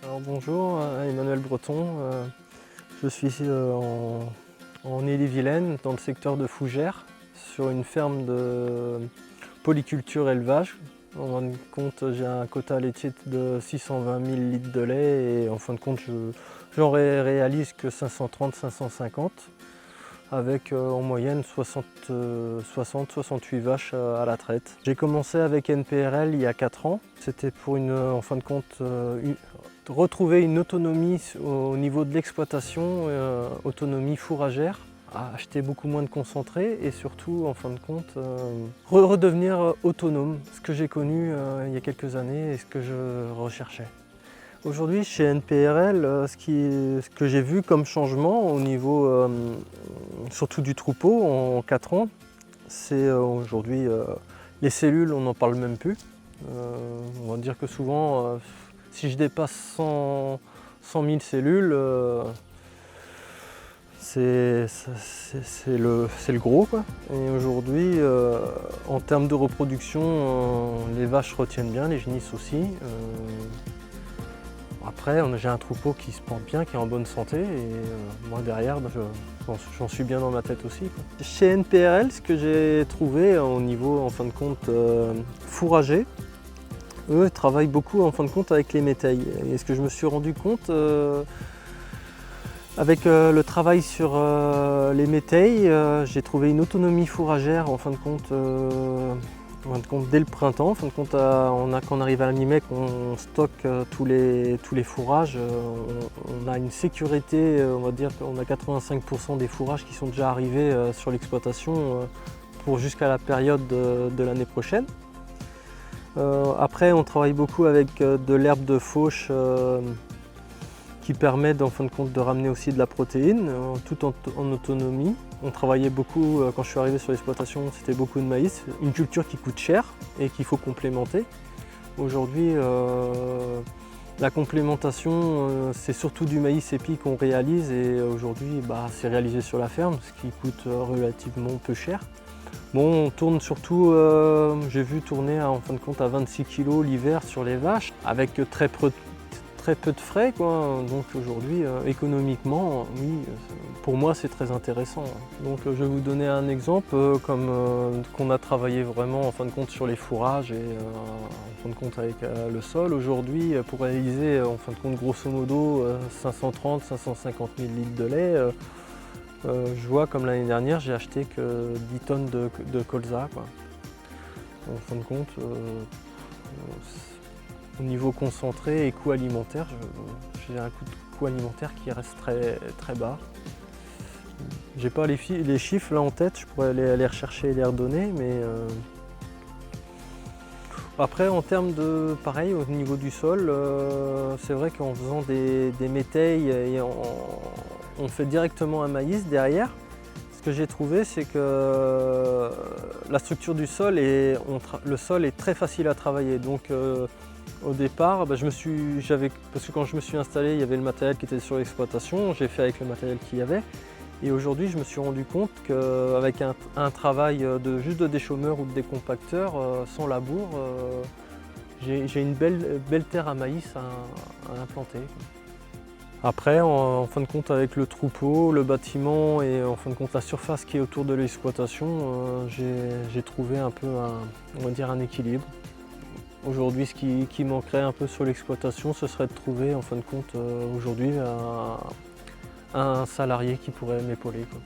Alors bonjour, Emmanuel Breton. Je suis ici en Ille-et-Vilaine, dans le secteur de Fougères, sur une ferme de polyculture élevage. En fin de compte, j'ai un quota laitier de 620 000 litres de lait et en fin de compte, j'en réalise que 530-550 avec en moyenne 60-68 vaches à la traite. J'ai commencé avec NPRL il y a 4 ans. C'était pour en fin de compte, retrouver une autonomie au niveau de l'exploitation, autonomie fourragère, à acheter beaucoup moins de concentré et surtout, en fin de compte, redevenir autonome, ce que j'ai connu il y a quelques années et ce que je recherchais. Aujourd'hui, chez NPRL, ce que j'ai vu comme changement au niveau surtout du troupeau en 4 ans, c'est aujourd'hui les cellules, on n'en parle même plus. On va dire que souvent, si je dépasse 100 000 cellules, c'est le gros, quoi. Et aujourd'hui, en termes de reproduction, les vaches retiennent bien, les génisses aussi. Après, j'ai un troupeau qui se porte bien, qui est en bonne santé et moi derrière, j'en suis bien dans ma tête aussi, quoi. Chez NPRL, ce que j'ai trouvé au niveau, en fin de compte, fourrager, eux travaillent beaucoup en fin de compte avec les métailles. Et ce que je me suis rendu compte avec le travail sur les métailles, j'ai trouvé une autonomie fourragère en fin de compte. Dès le printemps, en fin de compte, quand on arrive à la mi-mai, qu'on stocke tous les fourrages, on a une sécurité, on va dire qu'on a 85% des fourrages qui sont déjà arrivés sur l'exploitation pour jusqu'à la période de l'année prochaine. Après, on travaille beaucoup avec de l'herbe de fauche qui permet en fin de compte de ramener aussi de la protéine, tout en autonomie. On travaillait beaucoup, quand je suis arrivé sur l'exploitation, c'était beaucoup de maïs, une culture qui coûte cher et qu'il faut complémenter. Aujourd'hui, la complémentation, c'est surtout du maïs épi qu'on réalise et aujourd'hui, c'est réalisé sur la ferme, ce qui coûte relativement peu cher. Bon, on tourne surtout, j'ai vu tourner en fin de compte à 26 kg l'hiver sur les vaches, avec très peu de frais, quoi. Donc aujourd'hui, économiquement, oui, pour moi c'est très intéressant. Donc je vais vous donner un exemple qu'on a travaillé vraiment en fin de compte sur les fourrages et en fin de compte avec le sol. Aujourd'hui, pour réaliser en fin de compte grosso modo 530-550 000 litres de lait, je vois comme l'année dernière j'ai acheté que 10 tonnes de colza, quoi. En fin de compte, au niveau concentré et coût alimentaire, j'ai un coût alimentaire qui reste très bas. J'ai pas les chiffres là en tête, je pourrais les rechercher et les redonner, mais après en termes de pareil au niveau du sol, c'est vrai qu'en faisant des métailles et on fait directement un maïs derrière. Ce que j'ai trouvé, c'est que la structure du sol le sol est très facile à travailler. Donc au départ, parce que quand je me suis installé, il y avait le matériel qui était sur l'exploitation, j'ai fait avec le matériel qu'il y avait. Et aujourd'hui, je me suis rendu compte qu'avec un travail juste de déchaumeur ou de décompacteur, sans labour, j'ai une belle terre à maïs à implanter. Après, en fin de compte, avec le troupeau, le bâtiment et en fin de compte la surface qui est autour de l'exploitation, j'ai trouvé un peu on va dire un équilibre. Aujourd'hui, ce qui manquerait un peu sur l'exploitation, ce serait de trouver en fin de compte aujourd'hui un salarié qui pourrait m'épauler, quoi.